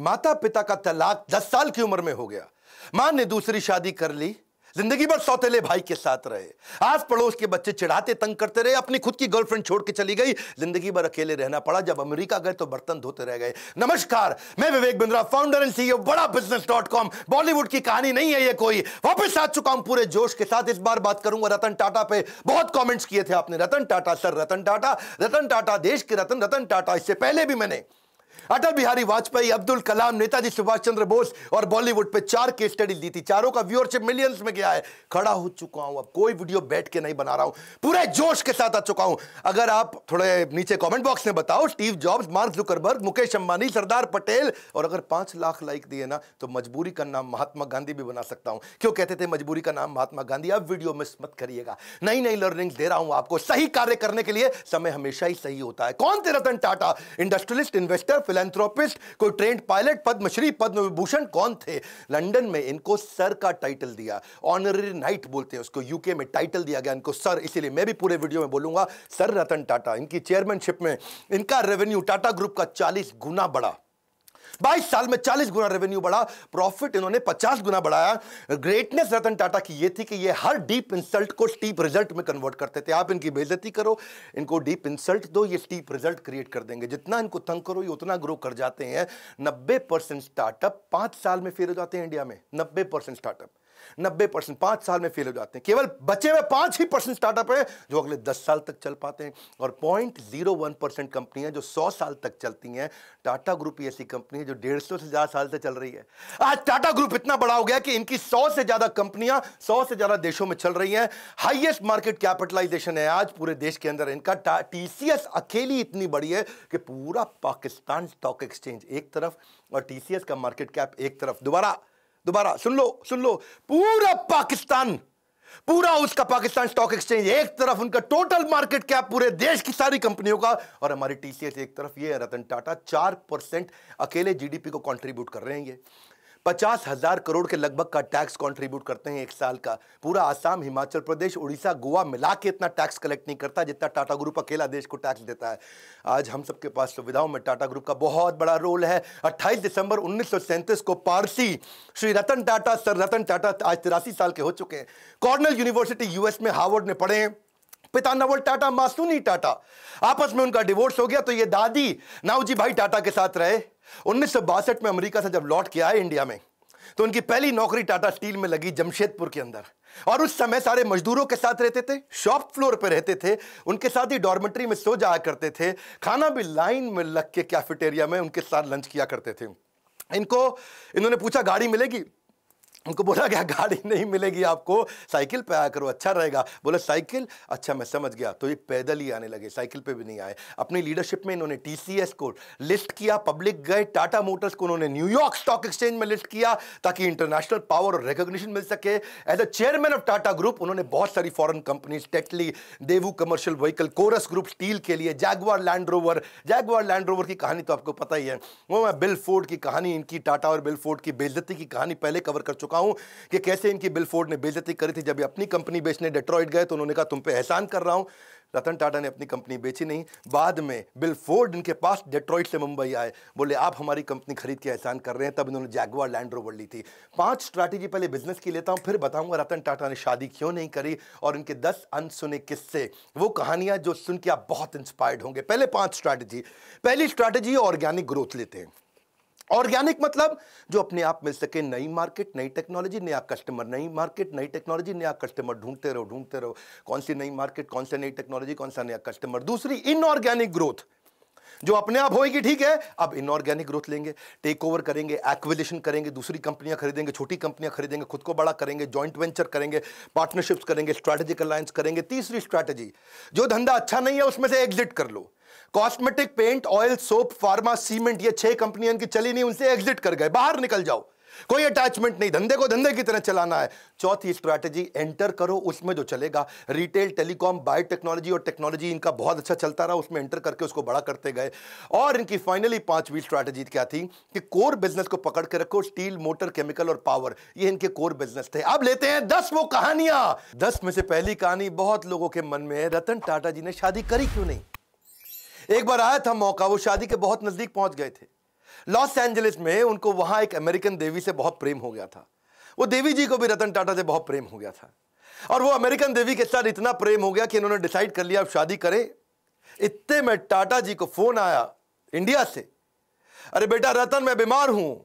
माता पिता का तलाक 10 साल की उम्र में हो गया, मां ने दूसरी शादी कर ली, जिंदगी भर सौतेले भाई के साथ रहे, आस पड़ोस के बच्चे चिढ़ाते तंग करते रहे, अपनी खुद की गर्लफ्रेंड छोड़ के चली गई, जिंदगी भर अकेले रहना पड़ा, जब अमेरिका गए तो बर्तन धोते रह गए। नमस्कार, मैं Vivek Bindra, founder and CEO बड़ा बिजनेस.com। बॉलीवुड की कहानी नहीं है ये कोई, वापस आ चुका हूं पूरे जोश के साथ। इस बार बात करूंगा रतन टाटा पे। बहुत कमेंट्स किए थे आपने, रतन टाटा सर, रतन टाटा, रतन टाटा देश के रतन, रतन टाटा। इससे पहले भी मैंने अटल बिहारी वाजपेयी, अब्दुल कलाम, नेताजी सुभाष चंद्र बोस और बॉलीवुड पे 4 केस स्टडी दी थी। चारों का व्यूअरशिप मिलियंस में गया है। खड़ा हो चुका हूं, अब कोई वीडियो बैठ के नहीं बना रहा हूं, पूरे जोश के साथ आ चुका हूं। अगर आप थोड़े नीचे कमेंट बॉक्स में बताओ, Steve Jobs, Mark Zuckerberg, Mukesh Ambani, Sardar Patel, और अगर 5 लाख लाइक दिए ना तो मजबूरी का नाम महात्मा गांधी भी बना सकता हूं। क्यों कहते थे मजबूरी का नाम महात्मा गांधी? अब वीडियो मिस मत करिएगा, नई नई लर्निंग दे रहा हूं आपको। सही कार्य करने के लिए समय हमेशा ही सही होता है। कौन थे Ratan Tata? Industrialist, investor, philanthropist, कोई ट्रेंड पायलट, पद्मश्री, पद्म विभूषण? कौन थे? लंदन में इनको सर का टाइटल दिया, ऑनररी नाइट बोलते हैं उसको, यूके में टाइटल दिया गया इनको सर, इसीलिए मैं भी पूरे वीडियो में बोलूंगा सर रतन टाटा। इनकी चेयरमैनशिप में इनका रेवेन्यू टाटा ग्रुप का 40 गुना बढ़ा। 22 साल में 40 गुना रेवेन्यू बढ़ा, प्रॉफिट इन्होंने 50 गुना बढ़ाया। ग्रेटनेस रतन टाटा की ये थी कि ये हर डीप इंसल्ट को स्टीप रिजल्ट में कन्वर्ट करते थे। आप इनकी बेइज्जती करो, इनको डीप इंसल्ट दो, ये स्टीप रिजल्ट क्रिएट कर देंगे। जितना इनको तंग करो ये उतना ग्रो कर जाते हैं। 90% स्टार्टअप 5 साल में फेल हो जाते हैं इंडिया में। 90% स्टार्टअप 90% 5 साल में फेल हो जाते हैं। केवल बचे हुए 5% स्टार्टअप है जो अगले 10 साल तक चल पाते हैं, और 0.01% कंपनियां जो 100 साल तक चलती हैं। टाटा ग्रुप ऐसी कंपनी है जो 150 से ज्यादा साल से चल रही है। आज टाटा ग्रुप इतना बड़ा हो गया कि इनकी 100 से ज्यादा कंपनियां 100 से ज्यादा देशों में चल रही हैं। हाईएस्ट मार्केट कैपिटलाइजेशन है आज पूरे देश के अंदर इनका। टीसीएस अकेली इतनी बड़ी है कि पूरा पाकिस्तान स्टॉक एक्सचेंज एक तरफ और टीसीएस का मार्केट कैप एक तरफ। दोबारा सुन लो, पूरा पाकिस्तान, पूरा उसका पाकिस्तान स्टॉक एक्सचेंज एक तरफ, उनका टोटल मार्केट कैप पूरे देश की सारी कंपनियों का, और हमारी टीसीएस एक तरफ। ये है रतन टाटा। 4% अकेले जीडीपी को कंट्रीब्यूट कर रहे हैं। ये 50,000 करोड़ के लगभग का टैक्स कंट्रीब्यूट करते हैं एक साल का। पूरा आसाम, हिमाचल प्रदेश, उड़ीसा, गोवा मिला के इतना टैक्स कलेक्ट नहीं करता जितना टाटा ग्रुप अकेला देश को टैक्स देता है। आज हम सबके पास सुविधाओं में टाटा ग्रुप का बहुत बड़ा रोल है। 28 दिसंबर 1937 को पारसी श्री रतन टाटा, सर रतन टाटा, आज 83 साल के हो चुके हैं। कॉर्नेल यूनिवर्सिटी यूएस में हार्वर्ड में पढ़े हैं। पिता नवल टाटा, मां सुनी टाटा। आपस में उनका डिवोर्स हो गया तो ये दादी नावजी भाई टाटा के साथ रहे। 1962 में अमेरिका से जब लौट के आए इंडिया में तो उनकी पहली नौकरी टाटा स्टील में लगी जमशेदपुर के अंदर, और उस समय सारे मजदूरों के साथ रहते थे, शॉप फ्लोर पे रहते थे, उनके साथ ही डॉर्मेट्री में सो जाया करते थे, खाना भी लाइन में लग के कैफेटेरिया में उनके साथ लंच किया करते थे। इन्होंने पूछा गाड़ी मिलेगी? उनको बोला गया गाड़ी नहीं मिलेगी आपको, साइकिल पे आया करो अच्छा रहेगा। बोला साइकिल, अच्छा मैं समझ गया। तो ये पैदल ही आने लगे, साइकिल पे भी नहीं आए। अपनी लीडरशिप में इन्होंने टीसीएस को लिस्ट किया, पब्लिक गए। टाटा मोटर्स को उन्होंने न्यूयॉर्क स्टॉक एक्सचेंज में लिस्ट किया ताकि इंटरनेशनल पावर और रिकॉग्निशन मिल सके। As a chairman of Tata group उन्होंने बहुत सारी foreign companies, Tetley, Daewoo commercial vehicle, Corus group steel के लिए, जैगवार लैंड रोवर की कहानी तो आपको पता ही है। वो मैं बिल फोर्ड की कहानी, इनकी टाटा और बिल फोर्ड की बेइज्जती की कहानी पहले कवर कर चुका हूं कि कैसे इनकी बिल फोर्ड ने बेइज्जती करी थी। जब ये अपनी कंपनी बेचने डेट्रॉइट गए तो उन्होंने कहा तुम पे एहसान कर रहा हूं। रतन टाटा ने अपनी कंपनी बेची नहीं। बाद में बिल फोर्ड इनके पास डेट्रॉइट से मुंबई आए, बोले आप हमारी कंपनी खरीद के एहसान कर रहे हैं। तब इन्होंने जैगवार लैंड रोवर ली थी। 5 स्ट्रैटेजी पहले बिजनेस की लेता हूं, फिर बताऊंगा रतन टाटा ने शादी क्यों नहीं करी और इनके 10 अनसुने किस्से, वो कहानियां जो सुन के आप बहुत इंस्पायर्ड होंगे। पहले 5 स्ट्रैटेजी। पहली स्ट्रैटेजी ऑर्गेनिक ग्रोथ लेते हैं। ऑर्गेनिक मतलब जो अपने आप मिल सके, नई मार्केट, नई टेक्नोलॉजी, नया कस्टमर, नई मार्केट, नई टेक्नोलॉजी, नया कस्टमर, ढूंढते रहो। कौन सी नई मार्केट, कौन सी नई टेक्नोलॉजी, कौन सा नया कस्टमर। दूसरी इनऑर्गेनिक ग्रोथ, जो अपने आप होएगी ठीक है, अब इनऑर्गेनिक ग्रोथ लेंगे, टेक ओवर करेंगे, एक्विजिशन करेंगे, दूसरी कंपनियां खरीदेंगे, छोटी कंपनियां खरीदेंगे, खुद को बड़ा करेंगे, जॉइंट वेंचर करेंगे, पार्टनरशिप्स करेंगे, स्ट्रैटेजिक अलायंस करेंगे। तीसरी स्ट्रैटेजी, जो धंधा अच्छा नहीं है उसमें से एग्जिट कर लो। Cosmetic, paint, oil, soap, pharma, cement, ये 6 कंपनियां इनकी चली नहीं, उनसे एग्जिट कर गए, बाहर निकल जाओ, कोई अटैचमेंट नहीं, धंधे को धंधे की तरह चलाना है। चौथी स्ट्रैटेजी, एंटर करो उसमें जो चलेगा। रिटेल, टेलीकॉम, बायोटेक्नोलॉजी और टेक्नोलॉजी इनका बहुत अच्छा चलता रहा, उसमें एंटर करके उसको बड़ा करते गए। और इनकी फाइनली 5वीं स्ट्रैटेजी क्या थी कि कोर बिजनेस को पकड़ के रखो। स्टील, मोटर, केमिकल और पावर, ये इनके कोर बिजनेस थे। अब लेते हैं 10 वो कहानियां। 10 में से पहली कहानी बहुत लोगों के मन में है, रतन टाटा जी ने शादी करी क्यों नहीं। एक बार आया था मौका, वो शादी के बहुत नजदीक पहुंच गए थे। लॉस एंजलिस में उनको वहां एक अमेरिकन देवी से बहुत प्रेम हो गया था। वो देवी जी को भी रतन टाटा से बहुत प्रेम हो गया था और वो अमेरिकन देवी के साथ इतना प्रेम हो गया कि इन्होंने डिसाइड कर लिया अब शादी करें। इतने में टाटा जी को फोन आया इंडिया से, अरे बेटा रतन मैं बीमार हूं।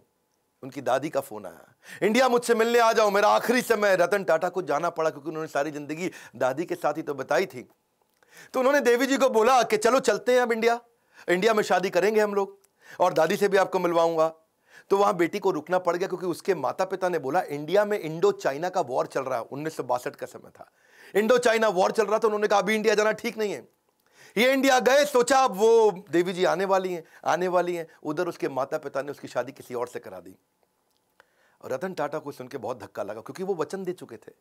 उनकी दादी का फोन आया, इंडिया मुझसे मिलने आ जाओ, मेरा आखिरी समय। रतन टाटा को जाना पड़ा क्योंकि उन्होंने सारी जिंदगी दादी के साथ ही तो बताई थी। तो उन्होंने देवी जी को बोला कि चलो चलते हैं अब इंडिया में शादी करेंगे हम लोग और दादी से भी आपको मिलवाऊंगा। तो वहां बेटी को रुकना पड़ गया क्योंकि उसके माता पिता ने बोला इंडिया में इंडो चाइना का वॉर चल रहा है, 1962 का समय था, इंडो चाइना वॉर चल रहा था। उन्होंने कहा अभी इंडिया जाना ठीक नहीं है। ये इंडिया गए, सोचा अब वो देवी जी आने वाली हैं। उधर उसके माता पिता ने उसकी शादी किसी और से करा दी। और रतन टाटा को सुन के बहुत धक्का लगा क्योंकि वो वचन दे चुके थे।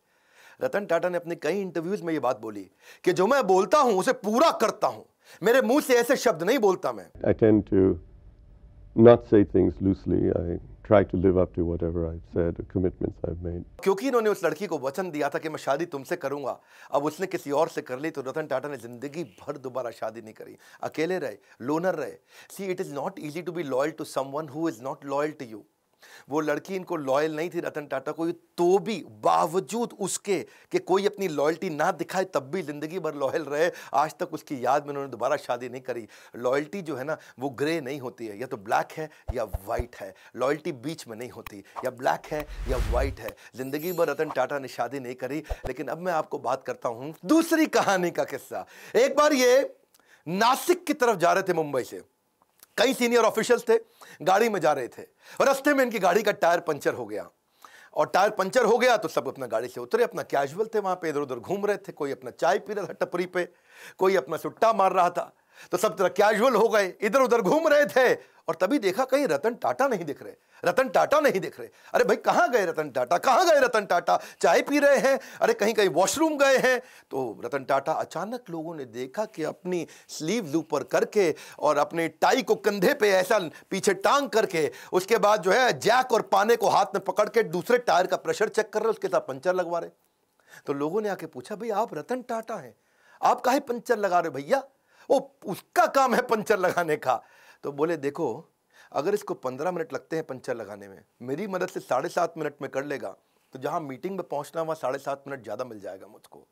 रतन टाटा ने अपने कई इंटरव्यूज में ये बात बोली कि जो मैं बोलता हूं उसे पूरा करता हूं, मेरे मुंह से ऐसे शब्द नहीं बोलता मैं। I tend to not say things loosely. I try to live up to whatever I've said, the commitments I've made. क्योंकि इन्होंने उस लड़की को वचन दिया था कि मैं शादी तुमसे करूंगा, अब उसने किसी और से कर ली तो रतन टाटा ने जिंदगी भर दोबारा शादी नहीं करी, अकेले रहे, लोनर रहे। See it is not easy to be loyal to someone who is not loyal to you. वो लड़की इनको लॉयल नहीं थी रतन टाटा को, तो भी बावजूद उसके कि कोई अपनी लॉयल्टी ना दिखाए तब भी जिंदगी भर लॉयल रहे। आज तक उसकी याद में उन्होंने दोबारा शादी नहीं करी। लॉयल्टी जो है ना वो ग्रे नहीं होती है, या तो ब्लैक है या वाइट है। लॉयल्टी बीच में नहीं होती, या ब्लैक है या वाइट है। जिंदगी भर रतन टाटा ने शादी नहीं करी। लेकिन अब मैं आपको बात करता हूं दूसरी कहानी का किस्सा। एक बार ये नासिक की तरफ जा रहे थे मुंबई से, कई सीनियर ऑफिशियल्स थे, गाड़ी में जा रहे थे और रास्ते में इनकी गाड़ी का टायर पंचर हो गया। और टायर पंचर हो गया तो सब अपना गाड़ी से उतरे, अपना कैजुअल थे, वहां पे इधर उधर घूम रहे थे। कोई अपना चाय पी रहा था टपरी पे, कोई अपना सुट्टा मार रहा था। तो सब तरह कैजुअल हो गए, इधर उधर घूम रहे थे। और तभी देखा कहीं रतन टाटा नहीं दिख रहे, रतन टाटा नहीं दिख रहे। अरे भाई कहां गए रतन टाटा, कहां गए रतन टाटा? चाय पी रहे हैं, अरे कहीं कहीं वॉशरूम गए हैं। तो रतन टाटा अचानक लोगों ने देखा कि अपनी स्लीव्स ऊपर करके और अपने टाई को कंधे पे ऐसा पीछे टांग करके, उसके बाद जो है जैक और पाने को हाथ में पकड़ के दूसरे टायर का प्रेशर चेक कर रहे, उसके साथ पंचर लगवा रहे। तो लोगों ने आके पूछा भाई आप रतन टाटा हैं, आप काहे पंचर लगा रहे भैया? वो उसका काम है पंचर लगाने का। तो बोले देखो अगर इसको 15 मिनट लगते हैं पंचर लगाने में, मेरी मदद से 7.5 मिनट में कर लेगा, तो जहां मीटिंग में पहुंचना वहां 7.5 मिनट ज्यादा मिल जाएगा मुझको।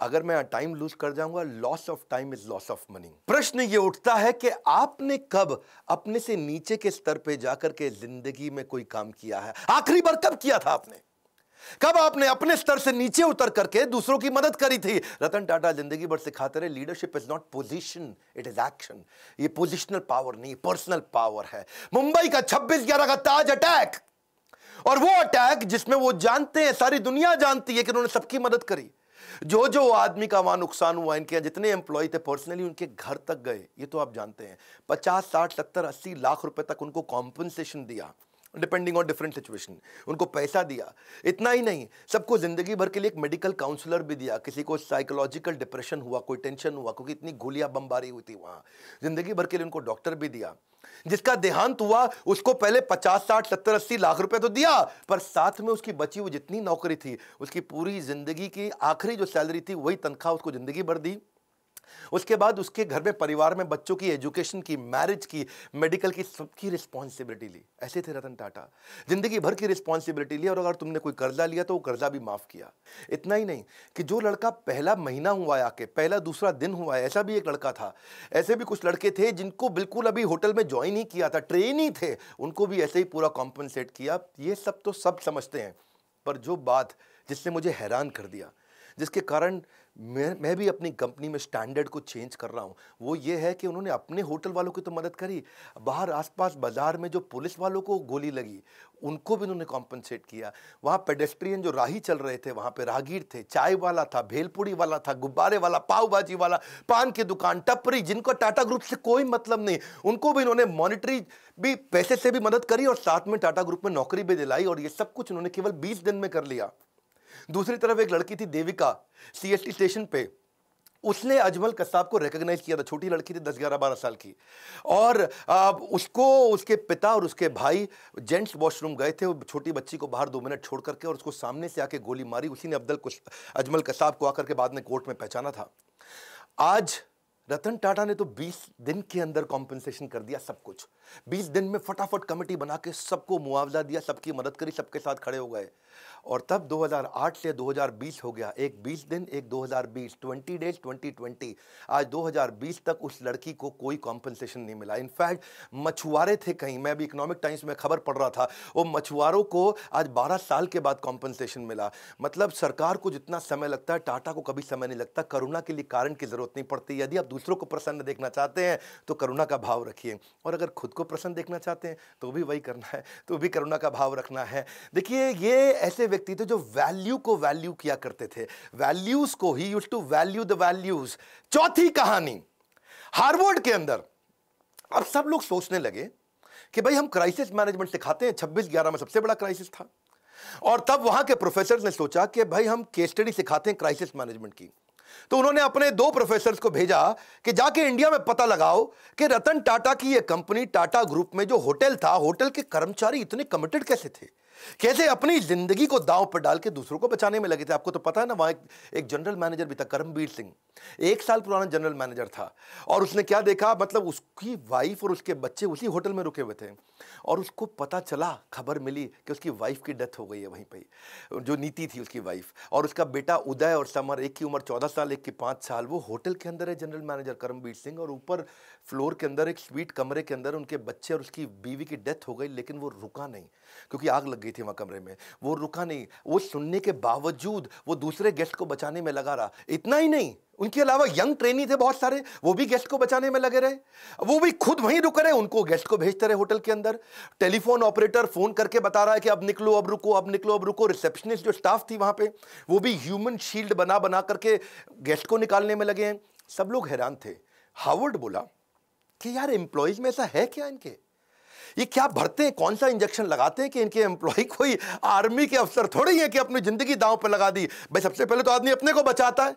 अगर मैं टाइम लूज कर जाऊंगा, loss of time is loss of money. प्रश्न ये उठता है कि आपने कब अपने से नीचे के स्तर पे जाकर के जिंदगी में कोई काम किया है? आखिरी बार कब किया था आपने? कब आपने अपने स्तर से नीचे उतर करके दूसरों की मदद करी थी? रतन टाटा जिंदगी भर सिखाते रहे leadership is not position, it is action. ये पोजिशनल पावर नहीं, पर्सनल पावर है। मुंबई का 26/11 का ताज अटैक, और वो अटैक जिसमें वो जानते हैं, सारी दुनिया जानती है कि उन्होंने सबकी मदद करी। जो आदमी का वहां नुकसान हुआ, इनके जितने एम्प्लॉय थे पर्सनली उनके घर तक गए, ये तो आप जानते हैं। 50, 60, 70, 80 लाख रुपए तक उनको कॉम्पनसेशन दिया, डिपेंडिंग ऑन डिफरेंट सिचुएशन, उनको पैसा दिया। इतना ही नहीं, सबको जिंदगी भर के लिए एक मेडिकल काउंसलर भी दिया। किसी को साइकोलॉजिकल डिप्रेशन हुआ, कोई टेंशन हुआ, क्योंकि इतनी गोलियां बमबारी हुई थी वहां, जिंदगी भर के लिए उनको डॉक्टर भी दिया। जिसका देहांत हुआ उसको पहले 50, 60, 70, 80 लाख रुपए तो दिया, पर साथ में उसकी बची हुई जितनी नौकरी थी, उसकी पूरी जिंदगी की आखिरी जो सैलरी थी वही तनख्वाह उसको जिंदगी भर दी। उसके बाद उसके घर में, परिवार में बच्चों की एजुकेशन की, मैरिज की, मेडिकल की, सबकी रिस्पॉन्सिबिलिटी ली। ऐसे थे रतन टाटा, जिंदगी भर की रिस्पॉन्सिबिलिटी ली। और अगर तुमने कोई कर्जा लिया तो वो कर्जा भी माफ किया। इतना ही नहीं कि जो लड़का पहला महीना हुआ है आके, पहला दूसरा दिन हुआ है, ऐसा भी एक लड़का था। ऐसे भी कुछ लड़के थे जिनको बिल्कुल अभी होटल में ज्वाइन ही किया था, ट्रेन ही थे, उनको भी ऐसे ही पूरा कॉम्पनसेट किया। ये सब तो सब समझते हैं, पर जो बात जिसने मुझे हैरान कर दिया, जिसके कारण मैं भी अपनी कंपनी में स्टैंडर्ड को चेंज कर रहा हूं, वो ये है कि उन्होंने अपने होटल वालों की तो मदद करी, बाहर आसपास बाजार में जो पुलिस वालों को गोली लगी उनको भी उन्होंने कॉम्पनसेट किया। वहां पेडेस्ट्रियन जो राही चल रहे थे, वहां पे राहगीर थे, चाय वाला था, भेलपुड़ी वाला था, गुब्बारे वाला, पाव भाजी वाला, पान की दुकान, टपरी, जिनको टाटा ग्रुप से कोई मतलब नहीं, उनको भी इन्होंने मॉनिटरी भी पैसे से भी मदद करी और साथ में टाटा ग्रुप में नौकरी भी दिलाई। और ये सब कुछ उन्होंने केवल 20 दिन में कर लिया। दूसरी तरफ एक लड़की थी देविका, सीएसटी स्टेशन पे, उसने अजमल कसाब को रिकॉग्नाइज किया था। छोटी लड़की थी, 10, 11, 12 साल की, और उसको उसके पिता और उसके भाई जेंट्स वॉशरूम गए थे, छोटी बच्ची को बाहर 2 मिनट छोड़ करके, और उसको सामने से आके गोली मारी। उसी ने अजमल कसाब को आकर के बाद में कोर्ट में पहचाना था। आज रतन टाटा ने तो 20 दिन के अंदर कॉम्पनसेशन कर दिया सब कुछ। 20 दिन में फटाफट कमेटी बना के सबको मुआवजा दिया, सबकी मदद करी, सबके साथ खड़े हो गए। और तब 2008 से 2020 हो गया, एक 20 दिन एक 2020, 20 डेज 2020। आज 2020 तक उस लड़की को कोई कॉम्पनसेशन नहीं मिला। इनफैक्ट मछुआरे थे कहीं, मैं अभी इकोनॉमिक टाइम्स में खबर पढ़ रहा था, वो मछुआरों को आज 12 साल के बाद कॉम्पनसेशन मिला। मतलब सरकार को जितना समय लगता है, टाटा को कभी समय नहीं लगता। करुणा के लिए कारण की जरूरत नहीं पड़ती। यदि आप दूसरों को प्रसन्न देखना चाहते हैं तो करुणा का भाव रखिए, और अगर खुद को प्रसन्न देखना चाहते हैं तो भी वही करना है, तो भी करुणा का भाव रखना है। देखिए, ये ऐसे व्यक्ति थे जो वैल्यू को वैल्यू किया करते थे, वैल्यूज को ही used to value the values. चौथी कहानी, हार्वर्ड के अंदर अब सब लोग सोचने लगे कि भाई हम क्राइसिस मैनेजमेंट सिखाते हैं, 26/11 में सबसे बड़ा क्राइसिस था, और तब वहां के प्रोफेसर ने सोचा कि भाई हम केस स्टडी सिखाते हैं क्राइसिस मैनेजमेंट की। तो उन्होंने अपने 2 प्रोफेसर्स को भेजा कि जाके इंडिया में पता लगाओ कि रतन टाटा की ये कंपनी टाटा ग्रुप में जो होटल था, होटल के कर्मचारी इतने कमिटेड कैसे थे, कैसे अपनी जिंदगी को दांव पर डाल के दूसरों को बचाने में लगे थे। आपको तो पता है ना, वहां एक जनरल मैनेजर भी था, करमबीर सिंह, 1 साल पुराना जनरल मैनेजर था, और उसने क्या देखा, मतलब उसकी वाइफ और उसके बच्चे उसी होटल में रुके हुए थे, और उसको पता चला, खबर मिली कि उसकी वाइफ की डेथ हो गई है वहीं पे, जो नीति थी उसकी वाइफ, और उसका बेटा उदय और समर, एक की उम्र 14 साल, एक की 5 साल, वो होटल के अंदर है जनरल मैनेजर करमबीर सिंह, और ऊपर फ्लोर के अंदर एक स्वीट कमरे के अंदर उनके बच्चे और उसकी बीवी की डेथ हो गई। लेकिन वो रुका नहीं, क्योंकि आग लग गई थी वहां कमरे में। वो रुका नहीं, वो सुनने के बावजूद वो दूसरे गेस्ट को बचाने में लगा रहा। इतना ही नहीं, उनके अलावा यंग ट्रेनी थे बहुत सारे, वो भी गेस्ट को बचाने में लगे रहे, वो भी खुद वहीं रुक रहे, उनको गेस्ट को भेजते रहे होटल के अंदर। टेलीफोन ऑपरेटर फोन करके बता रहा है कि अब निकलो, अब रुको, अब निकलो, अब रुको। रिसेप्शनिस्ट जो स्टाफ थी वहां पे, वो भी ह्यूमन शील्ड बना बना करके गेस्ट को निकालने में लगे हैं। सब लोग हैरान थे। हार्वर्ड बोला कि यार एम्प्लॉइज में ऐसा है क्या, इनके ये क्या भरते हैं, कौन सा इंजेक्शन लगाते हैं कि इनके एम्प्लॉय कोई आर्मी के अफसर थोड़ी है कि अपनी जिंदगी दांव पर लगा दी। भाई सबसे पहले तो आदमी अपने को बचाता है,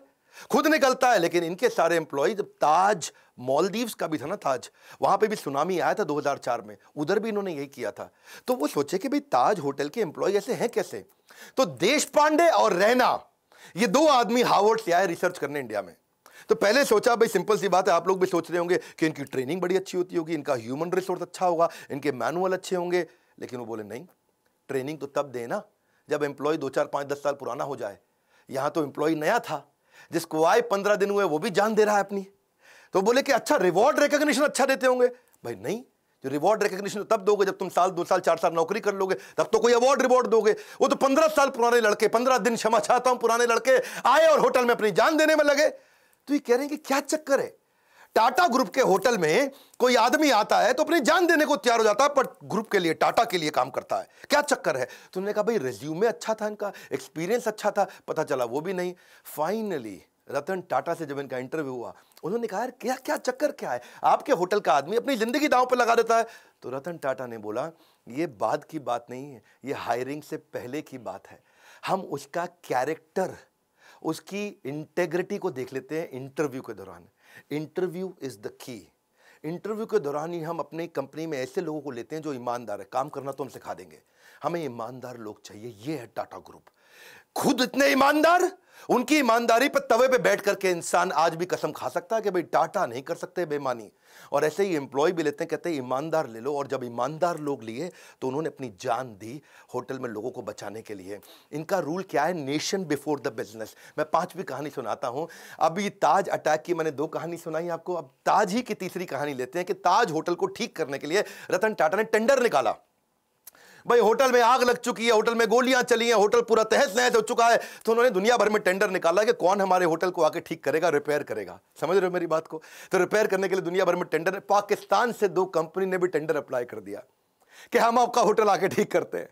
खुद निकलता है। लेकिन इनके सारे एम्प्लॉय, ताज मालदीव्स का भी था ना ताज, वहां पे भी सुनामी आया था 2004 में, उधर भी इन्होंने यही किया था। तो वो सोचे कि भाई ताज होटल के एम्प्लॉय ऐसे हैं कैसे। तो देश पांडे और रैना, ये 2 आदमी हार्वर्ड से आए रिसर्च करने इंडिया में। तो पहले सोचा भाई सिंपल सी बात है, आप लोग भी सोच रहे होंगे कि इनकी ट्रेनिंग बड़ी अच्छी होती होगी, इनका ह्यूमन रिसोर्स अच्छा होगा, इनके मैनुअल अच्छे होंगे। लेकिन वो बोले नहीं, ट्रेनिंग तो तब देना जब एम्प्लॉय 2, 4, 5, 10 साल पुराना हो जाए। यहां तो एम्प्लॉय नया था, जिसको आए 15 दिन हुए वो भी जान दे रहा है अपनी। तो बोले कि अच्छा रिवॉर्ड रिकॉग्निशन अच्छा देते होंगे। भाई नहीं, जो रिवॉर्ड रिकॉग्निशन तो तब दोगे जब तुम साल 2 साल 4 साल नौकरी कर लोगे, तब तो कोई अवार्ड रिवॉर्ड दोगे। वो तो 15 साल पुराने लड़के, 15 दिन क्षमा चाहता हूं, पुराने लड़के आए और होटल में अपनी जान देने में लगे। तो ये कह रहे हैं कि क्या चक्कर है, टाटा ग्रुप के होटल में कोई आदमी आता है तो अपनी जान देने को तैयार हो जाता है, पर ग्रुप के लिए, टाटा के लिए काम करता है, क्या चक्कर है। तो उन्होंने कहा भाई रिज्यूमे अच्छा था इनका, एक्सपीरियंस अच्छा था, पता चला वो भी नहीं। फाइनली रतन टाटा से जब इनका इंटरव्यू हुआ, उन्होंने कहा यार क्या क्या चक्कर क्या है, आपके होटल का आदमी अपनी जिंदगी दांव पर लगा देता है। तो रतन टाटा ने बोला ये बाद की बात नहीं है, ये हायरिंग से पहले की बात है। हम उसका कैरेक्टर, उसकी इंटेग्रिटी को देख लेते हैं इंटरव्यू के दौरान। Interview is the key. Interview के दौरान ही हम अपनी कंपनी में ऐसे लोगों को लेते हैं जो ईमानदार है। काम करना तो हम सिखा देंगे, हमें ईमानदार लोग चाहिए। ये है टाटा ग्रुप, खुद इतने ईमानदार, उनकी ईमानदारी पर तवे पे बैठ करके इंसान आज भी कसम खा सकता है कि भाई टाटा नहीं कर सकते बेईमानी। और ऐसे ही एम्प्लॉय भी लेते हैं, कहते हैं ईमानदार ले लो। और जब ईमानदार लोग लिए तो उन्होंने अपनी जान दी होटल में लोगों को बचाने के लिए। इनका रूल क्या है, नेशन बिफोर द बिजनेस। मैं 5वीं कहानी सुनाता हूं। अभी ताज अटैक की मैंने 2 कहानी सुनाई आपको, अब ताज ही की तीसरी कहानी लेते हैं कि ताज होटल को ठीक करने के लिए रतन टाटा ने टेंडर निकाला। भाई होटल में आग लग चुकी है, होटल में गोलियां चली हैं, होटल पूरा तहस नहस हो चुका है। तो उन्होंने दुनिया भर में टेंडर निकाला कि कौन हमारे होटल को आके ठीक करेगा, रिपेयर करेगा। समझ रहे हो मेरी बात को। तो रिपेयर करने के लिए दुनिया भर में टेंडर, पाकिस्तान से 2 कंपनी ने भी टेंडर अप्लाई कर दिया कि हम आपका होटल आके ठीक करते हैं।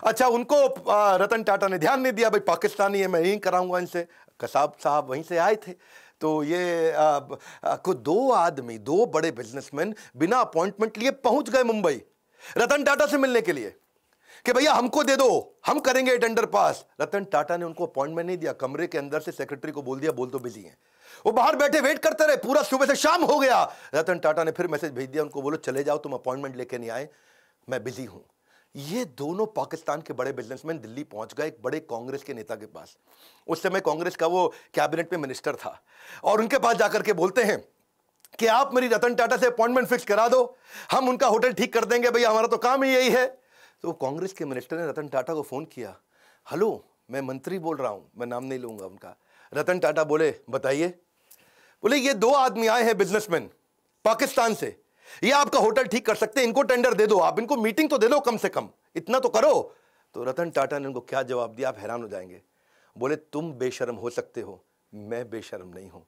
अच्छा, उनको रतन टाटा ने ध्यान नहीं दिया, भाई पाकिस्तानी है, मैं यही कराऊंगा इनसे। कसाब साहब वहीं से आए थे। तो ये को 2 आदमी, 2 बड़े बिजनेसमैन बिना अपॉइंटमेंट लिए पहुंच गए मुंबई रतन टाटा से मिलने के लिए कि भैया हमको दे दो, हम करेंगे टेंडर पास। रतन टाटा ने उनको अपॉइंटमेंट नहीं दिया, कमरे के अंदर से सेक्रेटरी को बोल दिया बोल तो बिजी हैं। वो बाहर बैठे वेट करते रहे, पूरा सुबह से शाम हो गया। रतन टाटा ने फिर मैसेज भेज दिया उनको, बोलो चले जाओ, तुम अपॉइंटमेंट लेके नहीं आए, मैं बिजी हूं। ये दोनों पाकिस्तान के बड़े बिजनेसमैन दिल्ली पहुंच गए एक बड़े कांग्रेस के नेता के पास। उस समय कांग्रेस का वो कैबिनेट में मिनिस्टर था, और उनके पास जाकर के बोलते हैं कि आप मेरी रतन टाटा से अपॉइंटमेंट फिक्स करा दो, हम उनका होटल ठीक कर देंगे, भैया हमारा तो काम ही यही है। तो कांग्रेस के मिनिस्टर ने रतन टाटा को फोन किया, हेलो मैं मंत्री बोल रहा हूं, मैं नाम नहीं लूंगा उनका। रतन टाटा बोले बताइए। बोले ये 2 आदमी आए हैं बिजनेसमैन पाकिस्तान से, ये आपका होटल ठीक कर सकते हैं, इनको टेंडर दे दो, आप इनको मीटिंग तो दे दो, कम से कम इतना तो करो। तो रतन टाटा ने उनको क्या जवाब दिया, आप हैरान हो जाएंगे। बोले तुम बेशर्म हो सकते हो, मैं बेशर्म नहीं हूं,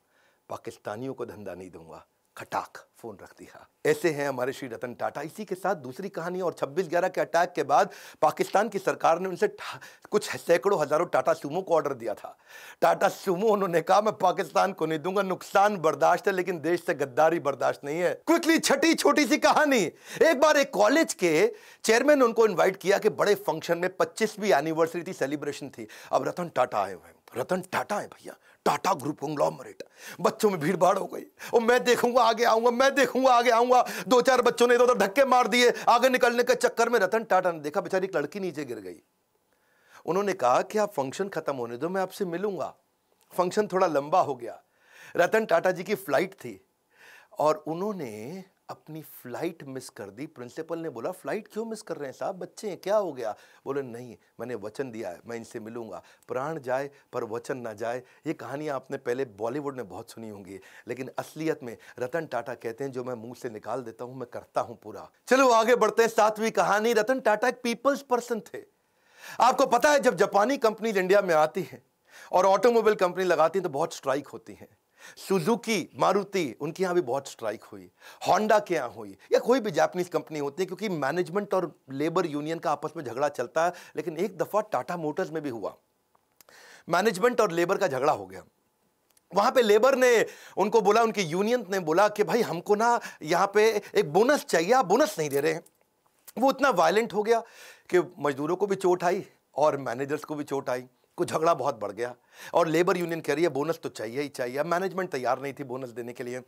पाकिस्तानियों को धंधा नहीं दूंगा। खटाक फोन रख दिया। ऐसे हैं हमारे श्री रतन टाटा। इसी के साथ दूसरी कहानी, और 26/11 के अटैक के बाद पाकिस्तान की सरकार ने उनसे कुछ सैकड़ों हजारों टाटा सूमो को ऑर्डर दिया था। टाटा सूमो उन्होंने कहा मैं पाकिस्तान को नहीं दूंगा, नुकसान बर्दाश्त है लेकिन देश से गद्दारी बर्दाश्त नहीं है। क्विकली छठी छोटी सी कहानी, एक बार एक कॉलेज के चेयरमैन ने उनको इन्वाइट किया कि बड़े फंक्शन में 25वीं एनिवर्सरी थी, सेलिब्रेशन थी। अब रतन टाटा आए हुए हैं, रतन टाटा है भैया, टाटा ग्रुप कंग्लोमरेट। बच्चों में भीड़ भाड़ हो गई, और मैं देखूंगा आगे आऊंगा, मैं देखूंगा आगे आऊंगा। 2-4 बच्चों ने इधर धक्के मार दिए, आगे निकलने के चक्कर में रतन टाटा ने देखा बेचारी एक लड़की नीचे गिर गई। उन्होंने कहा कि आप फंक्शन खत्म होने दो, मैं आपसे मिलूंगा। फंक्शन थोड़ा लंबा हो गया, रतन टाटा जी की फ्लाइट थी और उन्होंने अपनी फ्लाइट मिस कर दी। प्रिंसिपल ने बोला फ्लाइट क्यों मिस कर रहे हैं साहब, बच्चे हैं, क्या हो गया? बोले नहीं, मैंने वचन दिया है, मैं इनसे मिलूंगा, प्राण जाए पर वचन ना जाए। ये कहानियां आपने पहले बॉलीवुड में बहुत सुनी होंगी, लेकिन असलियत में रतन टाटा कहते हैं जो मैं मुंह से निकाल देता हूं मैं करता हूं पूरा। चलो आगे बढ़ते हैं। 7वीं कहानी, रतन टाटा एक पीपल्स पर्सन थे। आपको पता है जब जापानी कंपनीज इंडिया में आती हैं और ऑटोमोबाइल कंपनी लगाती हैं तो बहुत स्ट्राइक होती हैं। सुजुकी, मारुति, उनके यहां भी बहुत स्ट्राइक हुई, होंडा के यहां हुई, या कोई भी जापानीज कंपनी होती है, क्योंकि मैनेजमेंट और लेबर यूनियन का आपस में झगड़ा चलता है। लेकिन एक दफा टाटा मोटर्स में भी हुआ, मैनेजमेंट और लेबर का झगड़ा हो गया। वहां पे लेबर ने उनको बोला, उनकी यूनियन ने बोला कि भाई हमको ना यहां पे एक बोनस चाहिए, आप बोनस नहीं दे रहे हैं। वो इतना वायलेंट हो गया कि मजदूरों को भी चोट आई और मैनेजर्स को भी चोट आई, कुछ झगड़ा बहुत बढ़ गया। और लेबर यूनियन कह रही है बोनस तो चाहिए ही चाहिए। अब मैनेजमेंट तैयार नहीं थी बोनस देने के लिए।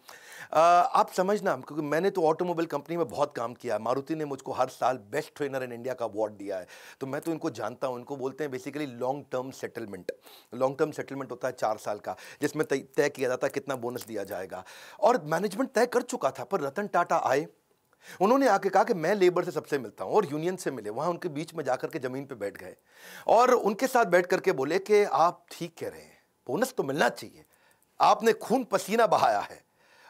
आप समझना, क्योंकि मैंने तो ऑटोमोबाइल कंपनी में बहुत काम किया है, मारुति ने मुझको हर साल बेस्ट ट्रेनर इन इंडिया का अवार्ड दिया है, तो मैं तो इनको जानता हूं। इनको बोलते हैं basically long term settlement. Long term settlement होता है 4 साल का, जिसमें तय किया जाता है कितना बोनस दिया जाएगा। और मैनेजमेंट तय कर चुका था, पर रतन टाटा आए, उन्होंने आके कहा कि मैं लेबर से सबसे मिलता हूं, और यूनियन से मिले। वहां उनके बीच में जाकर के जमीन पे बैठ गए और उनके साथ बैठ करके बोले कि आप ठीक कह रहे हैं, बोनस तो मिलना चाहिए, आपने खून पसीना बहाया है।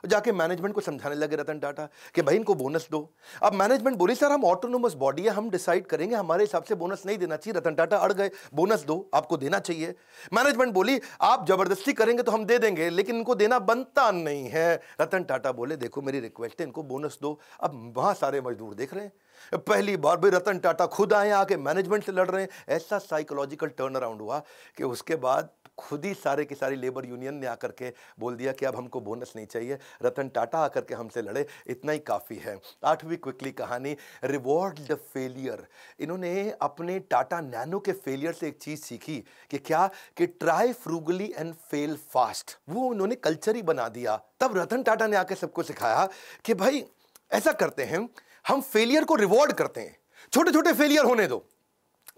जाके मैनेजमेंट को समझाने लगे रतन टाटा कि भाई इनको बोनस दो। अब मैनेजमेंट बोली सर हम ऑटोनोमस बॉडी है, हम डिसाइड करेंगे, हमारे हिसाब से बोनस नहीं देना चाहिए। रतन टाटा अड़ गए, बोनस दो, आपको देना चाहिए। मैनेजमेंट बोली आप जबरदस्ती करेंगे तो हम दे देंगे, लेकिन इनको देना बनता नहीं है। रतन टाटा बोले देखो मेरी रिक्वेस्ट है, इनको बोनस दो। अब वहां सारे मजदूर देख रहे हैं, पहली बार भी रतन टाटा खुद आए, आके मैनेजमेंट से लड़ रहे हैं। ऐसा साइकोलॉजिकल टर्न अराउंड हुआ कि उसके बाद खुद ही सारे की सारी लेबर यूनियन ने आकर के बोल दिया कि अब हमको बोनस नहीं चाहिए, रतन टाटा आकर के हमसे लड़े, इतना ही काफ़ी है। 8वीं क्विकली कहानी, रिवॉर्ड द फेलियर। इन्होंने अपने टाटा नैनो के फेलियर से एक चीज़ सीखी कि क्या, कि try frugally and fail fast. वो उन्होंने कल्चर ही बना दिया। तब रतन टाटा ने आकर सबको सिखाया कि भाई ऐसा करते हैं, हम फेलियर को रिवॉर्ड करते हैं, छोटे छोटे फेलियर होने दो।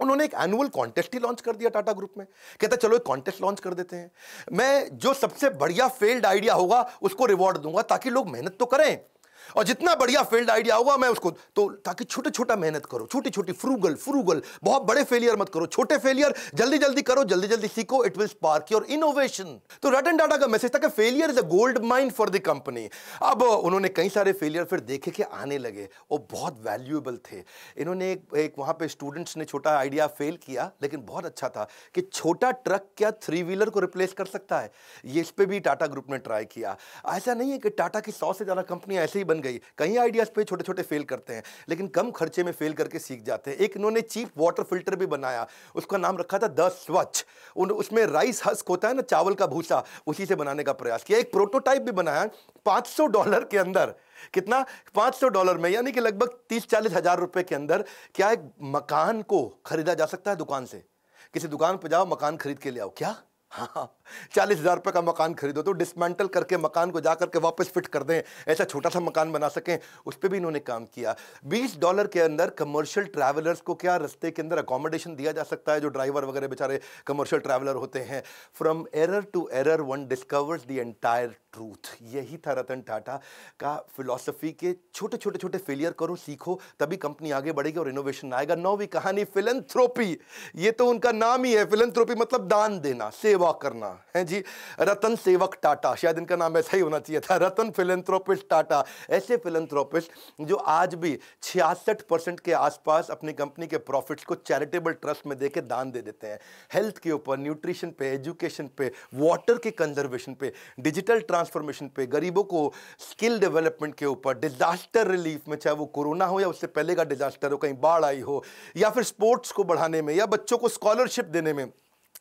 उन्होंने एक एनुअल कॉन्टेस्ट ही लॉन्च कर दिया टाटा ग्रुप में। कहता चलो एक कॉन्टेस्ट लॉन्च कर देते हैं, मैं जो सबसे बढ़िया फेल्ड आइडिया होगा उसको रिवॉर्ड दूंगा, ताकि लोग मेहनत तो करें, और जितना बढ़िया फेल्ड आइडिया होगा मैं उसको, तो ताकि छोटे छोटा मेहनत करो, छोटी छोटी फ्रूगल, बहुत बड़े फेलियर मत करो, छोटे फेलियर जल्दी जल्दी करो, जल्दी जल्दी सीखो, it will spark your innovation. तो रतन टाटा का मैसेज था कि failure is a gold mine for the company. अब उन्होंने कई सारे फेलियर फिर देखे कि आने लगे, वो बहुत वैल्यूएबल थे। इन्होंने एक वहां पे स्टूडेंट्स ने छोटा आइडिया फेल किया, लेकिन बहुत अच्छा था कि छोटा ट्रक क्या 3 व्हीलर को रिप्लेस कर सकता है। ये इस पे भी टाटा ग्रुप ने ट्राई किया। ऐसा नहीं है कि टाटा की 100 से ज्यादा कंपनियां ऐसे ही बन गई, कई आइडियाज पे छोटे छोटे फेल करते हैं, लेकिन कम खर्चे में फेल करके सीख जाते हैं। एक इन्होंने चीप वाटर फिल्टर भी बनाया, उसका नाम रखा था द स्वच्छ। उसमें राइस हस्क होता है ना, चावल का भूसा, उसी से बनाने का प्रयास किया। एक प्रोटोटाइप भी बनाया $500 के अंदर। कितना? $500 में, यानी कि लगभग 30-40 हजार रुपए के अंदर क्या एक मकान को खरीदा जा सकता है दुकान से। किसी दुकान पे जाओ, मकान खरीद के ले आओ। क्या? हाँ, 40,000 रुपए का मकान खरीदो तो डिसमेंटल करके मकान को जाकर के वापस फिट कर दें, ऐसा छोटा सा मकान बना सकें, उस पर भी इन्होंने काम किया। $20 के अंदर कमर्शियल ट्रैवलर्स को क्या रास्ते के अंदर अकोमोडेशन दिया जा सकता है, जो ड्राइवर वगैरह बेचारे कमर्शियल ट्रैवलर होते हैं। From error to error one discovers the entire truth. यही था रतन टाटा का फिलॉसफी के छोटे छोटे छोटे फेलियर करो, सीखो, तभी कंपनी आगे बढ़ेगी और इनोवेशन आएगा। नौवीं कहानी फिलैंथ्रोपी, ये तो उनका नाम ही है। फिलैंथ्रोपी मतलब दान देना, सेवा करना है जी। रतन सेवक टाटा, शायद इनका नाम ऐसा ही होना चाहिए था, रतन फिलैंथ्रोपिस्ट टाटा। ऐसे फिलैंथ्रोपिस्ट जो आज भी 66% के आसपास अपनी कंपनी के प्रॉफिट्स को चैरिटेबल ट्रस्ट में देके दान दे देते हैं। हेल्थ के ऊपर, न्यूट्रिशन पे, एजुकेशन पे, वाटर के कंजर्वेशन पे, डिजिटल ट्रांसफॉर्मेशन पे, गरीबों को स्किल डेवलपमेंट के ऊपर, डिजास्टर रिलीफ में, चाहे वो कोरोना हो या उससे पहले का डिजास्टर हो, कहीं बाढ़ आई हो, या फिर स्पोर्ट्स को बढ़ाने में, या बच्चों को स्कॉलरशिप देने में।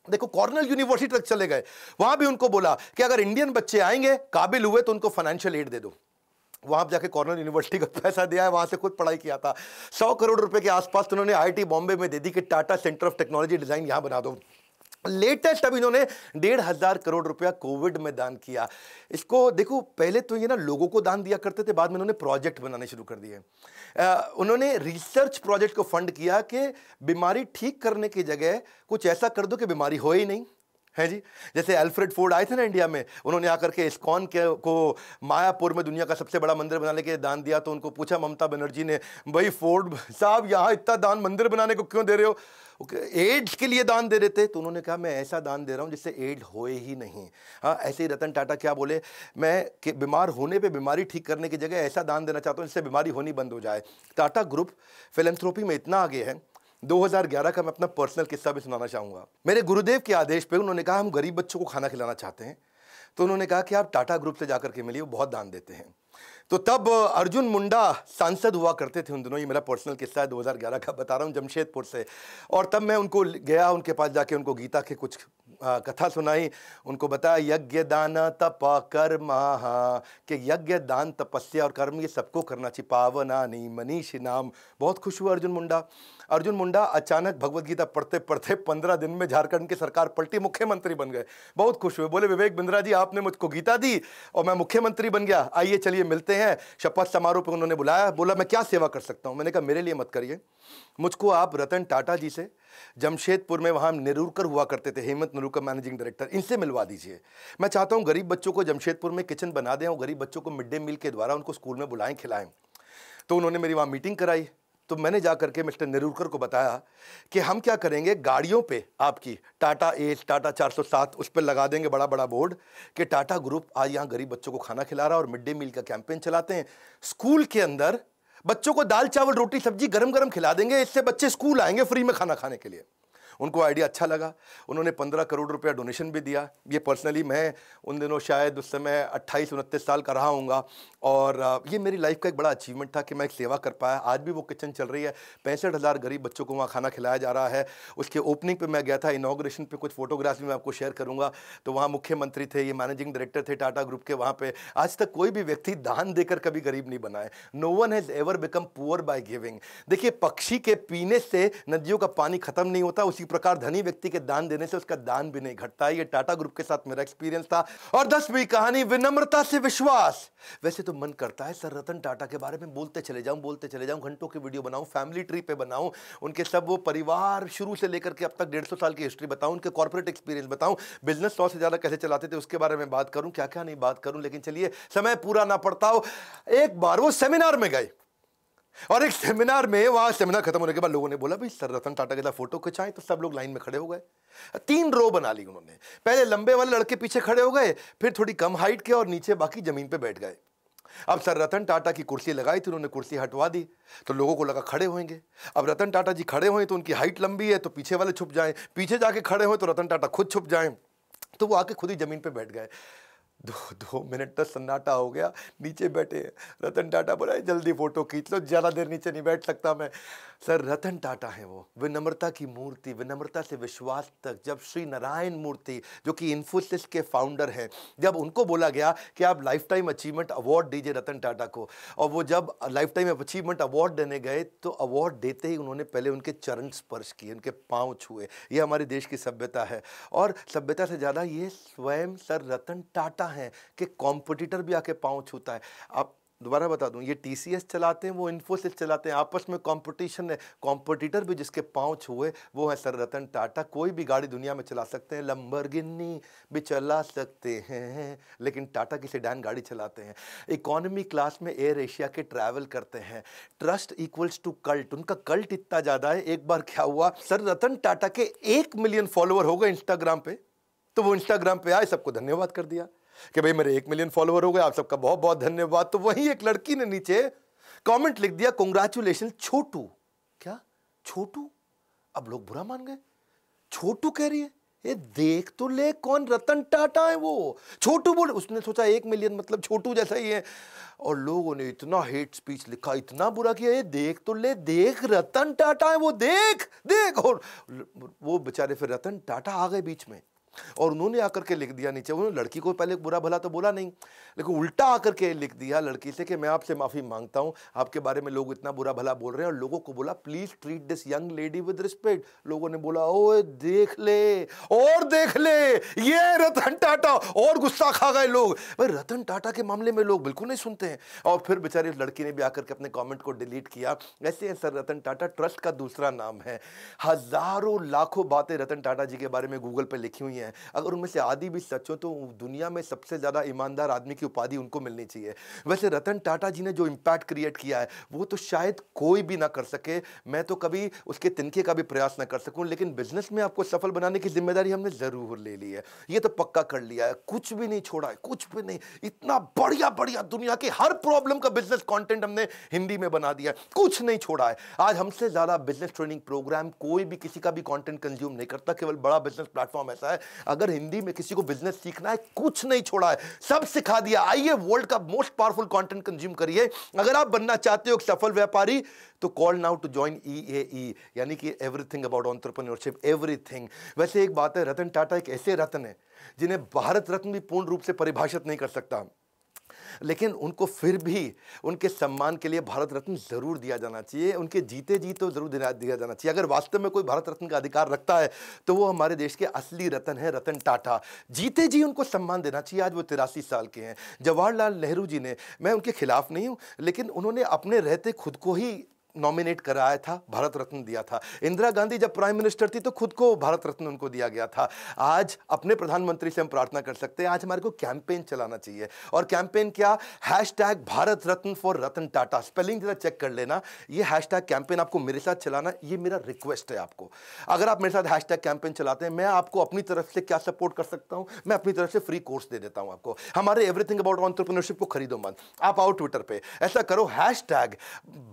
देखो कॉर्नेल यूनिवर्सिटी तक चले गए, वहां भी उनको बोला कि अगर इंडियन बच्चे आएंगे, काबिल हुए, तो उनको फाइनेंशियल एड दे दो। वहां जाके कॉर्नेल यूनिवर्सिटी का पैसा दिया है, वहां से खुद पढ़ाई किया था। 100 करोड़ रुपए के आसपास तो उन्होंने आईआईटी बॉम्बे में दे दी कि Tata centre of technology design यहां बना दो। लेटेस्ट अभी इन्होंने 1,500 करोड़ रुपया कोविड में दान किया। इसको देखो, पहले तो ये ना लोगों को दान दिया करते थे, बाद में उन्होंने प्रोजेक्ट बनाने शुरू कर दिए। उन्होंने रिसर्च प्रोजेक्ट को फंड किया कि बीमारी ठीक करने की जगह कुछ ऐसा कर दो कि बीमारी हो ही नहीं, है जी। जैसे अल्फ्रेड फोर्ड आए थे ना इंडिया में, उन्होंने आकर के इस्कॉन के को मायापुर में दुनिया का सबसे बड़ा मंदिर बनाने के दान दिया। तो उनको पूछा ममता बनर्जी ने, भाई फोर्ड साहब यहाँ इतना दान मंदिर बनाने को क्यों दे रहे हो? एड्स के लिए दान दे रहे थे। तो उन्होंने कहा मैं ऐसा दान दे रहा हूँ जिससे एड्स होए ही नहीं। हाँ, ऐसे ही रतन टाटा क्या बोले, मैं बीमार होने पे बीमारी ठीक करने की जगह ऐसा दान देना चाहता हूँ जिससे बीमारी होनी बंद हो जाए। टाटा ग्रुप फिलैंथ्रोपी में इतना आगे है। 2011 का मैं अपना पर्सनल किस्सा भी सुनाना चाहूंगा। मेरे गुरुदेव के आदेश पे उन्होंने कहा हम गरीब बच्चों को खाना खिलाना चाहते हैं। तो उन्होंने कहा कि आप टाटा ग्रुप से जाकर के मिलिए, वो बहुत दान देते हैं। तो तब अर्जुन मुंडा सांसद हुआ करते थे उन दिनों, ये मेरा पर्सनल किस्सा है, 2011 का बता रहा हूँ, जमशेदपुर से। और तब मैं उनको गया, उनके पास जाके उनको गीता के कुछ कथा सुनाई, उनको बताया यज्ञ दान तप कर्म, कि यज्ञ दान तपस्या और कर्म ये सबको करना चाहिए, पावनानि मनीषी नाम। बहुत खुश हुआ अर्जुन मुंडा अचानक भगवत गीता पढ़ते पढ़ते 15 दिन में झारखंड की सरकार पलटी, मुख्यमंत्री बन गए। बहुत खुश हुए, बोले विवेक बिंद्रा जी आपने मुझको गीता दी और मैं मुख्यमंत्री बन गया, आइए चलिए मिलते हैं। शपथ समारोह पे उन्होंने बुलाया, बोला मैं क्या सेवा कर सकता हूं? मैंने कहा मेरे लिए मत करिए, मुझको आप रतन टाटा जी से, जमशेदपुर में वहां नेरुरकर हुआ करते थे, हेमंत नेरुरकर मैनेजिंग डायरेक्टर, इनसे मिलवा दीजिए। मैं चाहता हूं गरीब बच्चों को जमशेदपुर में किचन बना दें और गरीब बच्चों को मिड डे मील के द्वारा उनको स्कूल में बुलाएं, खिलाएं। तो उन्होंने मेरी वहां मीटिंग कराई। तो मैंने जाकर के मिस्टर नेरुरकर को बताया कि हम क्या करेंगे, गाड़ियों पे आपकी टाटा एस, टाटा 407 उस पर लगा देंगे बड़ा बड़ा बोर्ड कि टाटा ग्रुप आज यहाँ गरीब बच्चों को खाना खिला रहा है और मिड डे मील का कैंपेन चलाते हैं। स्कूल के अंदर बच्चों को दाल चावल रोटी सब्जी गरम गरम खिला देंगे, इससे बच्चे स्कूल आएंगे फ्री में खाना खाने के लिए। उनको आइडिया अच्छा लगा, उन्होंने 15 करोड़ रुपया डोनेशन भी दिया। ये पर्सनली मैं उन दिनों शायद उस समय 28-29 साल का रहा हूँगा और ये मेरी लाइफ का एक बड़ा अचीवमेंट था कि मैं एक सेवा कर पाया। आज भी वो किचन चल रही है, 65,000 गरीब बच्चों को वहाँ खाना खिलाया जा रहा है। उसके ओपनिंग पे मैं गया था, इनॉग्रेशन पे कुछ फोटोग्राफ्स भी मैं आपको शेयर करूँगा। तो वहाँ मुख्यमंत्री थे, ये मैनेजिंग डायरेक्टर थे टाटा ग्रुप के। वहाँ पे आज तक कोई भी व्यक्ति दान देकर कभी गरीब नहीं बना है। No one has ever become poor by giving. देखिए पक्षी के पीने से नदियों का पानी खत्म नहीं होता, उसी प्रकार धनी व्यक्ति के दान देने से उसका दान भी नहीं घटता। ये टाटा ग्रुप के साथ मेरा एक्सपीरियंस था। और 10वीं कहानी विनम्रता से विश्वास। वैसे तो मन करता है सर रतन टाटा के बारे में बोलते चले जाऊं, घंटों की वीडियो बनाऊं, फैमिली ट्री पे बनाऊं, उनके सब वो परिवार शुरू से लेकर के अब तक 150 साल की हिस्ट्री बताऊं, उनके कॉर्पोरेट एक्सपीरियंस बताऊं, बिजनेस 100 से ज्यादा कैसे चलाते थे उसके बारे में बात करूं, क्या क्या नहीं बात करूं। लेकिन चलिए समय पूरा ना पड़ता हो। एक बार वो सेमिनार में गए और एक सेमिनार में, वहां सेमिनार खत्म होने के बाद लोगों ने बोला भाई सर रतन टाटा के साथ फोटो खिंचाएं। तो सब लोग लाइन में खड़े हो गए, 3 रो बना ली उन्होंने। पहले लंबे वाले लड़के पीछे खड़े हो गए, फिर थोड़ी कम हाइट के और नीचे बाकी जमीन पे बैठ गए। अब सर रतन टाटा की कुर्सी लगाई थी, उन्होंने कुर्सी हटवा दी तो लोगों को लगा खड़े होंगे। अब रतन टाटा जी खड़े हुए तो उनकी हाइट लंबी है तो पीछे वाले छुप जाएं, पीछे जाके खड़े हुए तो रतन टाटा खुद छुप जाएं। तो वो आके खुद ही जमीन पे बैठ गए। 2 मिनट तक सन्नाटा हो गया, नीचे बैठे। रतन टाटा बोला जल्दी फोटो खींच लो, ज़्यादा देर नीचे नहीं बैठ सकता मैं। सर रतन टाटा है वो, विनम्रता की मूर्ति, विनम्रता से विश्वास तक। जब श्री नारायण मूर्ति जो कि इन्फोसिस के फाउंडर हैं, जब उनको बोला गया कि आप लाइफ टाइम अचीवमेंट अवार्ड दीजिए रतन टाटा को, और वो जब लाइफ टाइम अचीवमेंट अवार्ड देने गए तो अवार्ड देते ही उन्होंने पहले उनके चरण स्पर्श किए, उनके पाँव छुए। ये हमारे देश की सभ्यता है। और सभ्यता से ज़्यादा ये स्वयं सर रतन टाटा हैं कि कॉम्पिटिटर भी आके पाँव छूता है। आप दोबारा बता दूं, ये टीसीएस चलाते हैं, वो इन्फोसिस चलाते हैं, आपस में कंपटीशन है। कॉम्पिटिटर भी जिसके पांव छुए वो है सर रतन टाटा। कोई भी गाड़ी दुनिया में चला सकते हैं, लंबरगिनी भी चला सकते हैं, लेकिन टाटा की सेडान गाड़ी चलाते हैं। इकोनॉमी क्लास में एयर एशिया के ट्रैवल करते हैं। ट्रस्ट इक्वल्स टू कल्ट, उनका कल्ट इतना ज्यादा है। एक बार क्या हुआ, सर रतन टाटा के 1 मिलियन फॉलोअर हो गए इंस्टाग्राम पे, तो वो इंस्टाग्राम पे आए, सबको धन्यवाद कर दिया कि भाई मेरे 1 मिलियन फॉलोअर हो गए, आप सबका बहुत बहुत धन्यवाद। तो वहीं एक लड़की ने नीचे कमेंट लिख दिया, कांग्रेचुलेशन छोटू। क्या छोटू? अब लोग बुरा मान गए, छोटू कह रही है, ये देख तो ले कौन रतन टाटा है वो, छोटू बोल। उसने सोचा 1 मिलियन मतलब छोटू जैसा ही है, और लोगों ने इतना हेट स्पीच लिखा, इतना बुरा किया, ये देख तो ले, देख रतन टाटा है वो, देख देख। और वो बेचारे फिर रतन टाटा आ गए बीच में, और उन्होंने आकर के लिख दिया नीचे, उन्होंने लड़की को पहले बुरा भला तो बोला नहीं, लेकिन उल्टा आकर के लिख दिया लड़की से कि मैं आपसे माफी मांगता हूं, आपके बारे में लोग इतना बुरा भला बोल रहे हैं। और लोगों को बोला please treat this young lady with respect. लोगों ने बोला ओए देख ले, और देख ले, ये रतन टाटा, और गुस्सा खा गए लोग। भाई रतन टाटा के मामले में लोग बिल्कुल नहीं सुनते हैं। और फिर बेचारी लड़की ने भी आकर के अपने कॉमेंट को डिलीट किया। ऐसे है सर रतन टाटा, ट्रस्ट का दूसरा नाम है। हजारों लाखों बातें रतन टाटा जी के बारे में गूगल पे लिखी हुई हैं, अगर उनमें से आधी भी सच हो तो दुनिया में सबसे ज्यादा ईमानदार आदमी की उपाधि उनको मिलनी चाहिए। वैसे रतन टाटा जी ने जो इंपैक्ट क्रिएट किया है वो तो शायद कोई भी ना कर सके, मैं तो कभी उसके तिनके का भी प्रयास ना कर सकूं, लेकिन बिजनेस में आपको सफल बनाने की जिम्मेदारी हमने जरूर ले ली है, ये तो पक्का कर लिया है, कुछ भी नहीं छोड़ा है, कुछ भी नहीं। इतना बढ़िया बढ़िया दुनिया के हर प्रॉब्लम का बिजनेस कंटेंट हमने हिंदी में बना दिया, कुछ नहीं छोड़ा है। आज हमसे ज्यादा बिजनेस ट्रेनिंग प्रोग्राम कोई भी किसी का भी कंटेंट कंज्यूम नहीं करता, केवल बड़ा बिजनेस प्लेटफॉर्म ऐसा है। अगर हिंदी में किसी को बिजनेस सीखना है, कुछ नहीं छोड़ा है, सब सिखा दिया। आइए वर्ल्ड का मोस्ट पावरफुल कंटेंट कंज्यूम करिए। अगर आप बनना चाहते हो एक सफल व्यापारी तो call now to join EAE, यानी कि एवरीथिंग अबाउट एंटरप्रेन्योरशिप, एवरीथिंग। वैसे एक बात है, रतन टाटा एक ऐसे रत्न है जिन्हें भारत रत्न भी पूर्ण रूप से परिभाषित नहीं कर सकता, लेकिन उनको फिर भी उनके सम्मान के लिए भारत रत्न जरूर दिया जाना चाहिए। उनके जीते जी तो जरूर दिया जाना चाहिए। अगर वास्तव में कोई भारत रत्न का अधिकार रखता है तो वो हमारे देश के असली रत्न है, रतन टाटा। जीते जी उनको सम्मान देना चाहिए। आज वो 83 साल के हैं। जवाहरलाल नेहरू जी ने, मैं उनके खिलाफ नहीं हूं, लेकिन उन्होंने अपने रहते खुद को ही नॉमिनेट कराया था, भारत रत्न दिया था। इंदिरा गांधी जब प्राइम मिनिस्टर थी तो खुद को भारत रत्न उनको दिया गया था। आज अपने प्रधानमंत्री से हम प्रार्थना कर सकते हैं, आज हमारे को कैंपेन चलाना चाहिए। और कैंपेन क्या? #भारत रत्न फॉर रतन टाटा। स्पेलिंग जरा चेक कर लेना। ये हैशटैग कैंपेन आपको मेरे साथ चलाना, ये मेरा रिक्वेस्ट है आपको। अगर आप मेरे साथ हैशटैग कैंपेन चलाते हैं, मैं आपको अपनी तरफ से क्या सपोर्ट कर सकता हूं, मैं अपनी तरफ से फ्री कोर्स दे देता हूं आपको। हमारे एवरीथिंग अबाउट एंटरप्रेन्योरशिप को खरीदो मत, आप आओ ट्विटर पे, ऐसा करो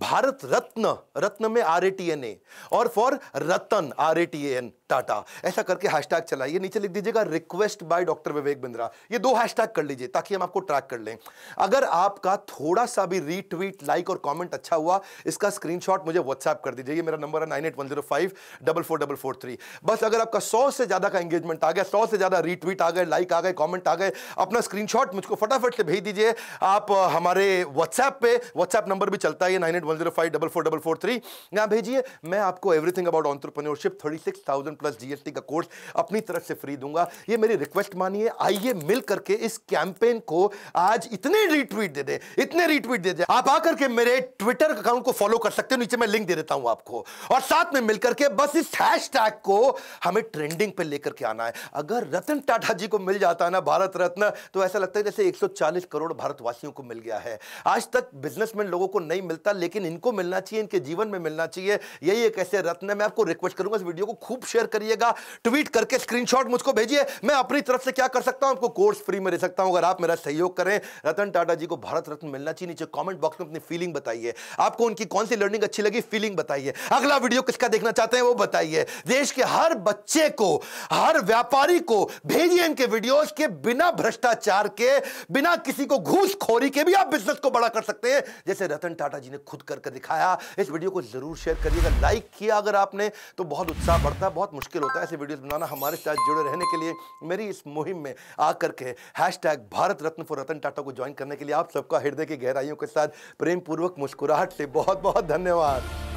#भारत रत्न, रत्न में RATNA और फॉर रतन RATAN टाटा, ऐसा करके हैशटैग चलाइए। नीचे लिख दीजिएगा request by doctor Vivek Bindra. ये 2 हैशटैग कर लीजिए ताकि हम आपको ट्रैक कर लें। अगर आपका थोड़ा सा भी रीट्वीट, लाइक और कमेंट अच्छा हुआ, इसका स्क्रीनशॉट मुझे व्हाट्सएप कर दीजिए। ये मेरा नंबर है 9810544443। बस अगर आपका 100 से ज्यादा का एंगेजमेंट आ गया, 100 से ज्यादा रीट्वीट आ गए, लाइक आ गए, कमेंट आ गए, अपना स्क्रीनशॉट मुझको फटाफट से भेज दीजिए। आप हमारे व्हाट्सएप पे, व्हाट्सएप नंबर भी चलता है 9810544443, यहां भेजिए। मैं आपको everything about entrepreneurship 36,000 plus GST का कोर्स अपनी तरफ से फ्री दूंगा। ये मेरी रिक्वेस्ट मानिए। आइए मिल करके इस कैंपेन को आज इतने रीट्वीट दे दे, इतने रीट्वीट दे दे। आप आकर के मेरे ट्विटर अकाउंट को फॉलो कर सकते हो, नीचे मैं लिंक दे देता हूं आपको। और साथ में मिलकर के बस इस हैशटैग को हमें ट्रेंडिंग पे लेकर के आना है। अगर रतन टाटा जी को मिल जाता है ना भारत रत्न, तो ऐसा लगता है जैसे 140 करोड़ भारतवासियों को मिल गया है। आज तक बिजनेसमैन लोगों को नहीं मिलता, लेकिन इनको मिलना चाहिए, इनके जीवन में मिलना चाहिए। यही एक ऐसे रत्न है। मैं आपको रिक्वेस्ट करूंगा इस वीडियो को खूब शेयर करिएगा, ट्वीट करके स्क्रीनशॉट मुझको भेजिए। मैं अपनी तरफ से क्या कर सकता हूं, आपको कोर्स फ्री में दे सकता हूं। अगर आप मेरा सहयोग करें, रतन टाटा जी को भारत रत्न मिलना चाहिए। नीचे कमेंट बॉक्स में अपनी फीलिंग बताइए, आपको उनकी कौन सी लर्निंग अच्छी लगी, फीलिंग बताइए। अगला वीडियो किसका देखना चाहते हैं वो बताइए। देश के हर बच्चे को, हर व्यापारी को भेजिए इनके वीडियोस के। बिना भ्रष्टाचार के, बिना किसी को घूसखोरी के भी आप बिजनेस को बड़ा कर सकते हैं, जैसे रतन टाटा जी ने खुद करके दिखाया। इस वीडियो को जरूर शेयर करिएगा। लाइक किया अगर आपने तो बहुत उत्साह बढ़ता है। बहुत मुश्किल होता है ऐसे वीडियोस बनाना। हमारे साथ जुड़े रहने के लिए, मेरी इस मुहिम में आकर के #भारत रत्न फॉर रतन टाटा को ज्वाइन करने के लिए आप सबका हृदय की गहराइयों के साथ प्रेम पूर्वक मुस्कुराहट से बहुत बहुत धन्यवाद।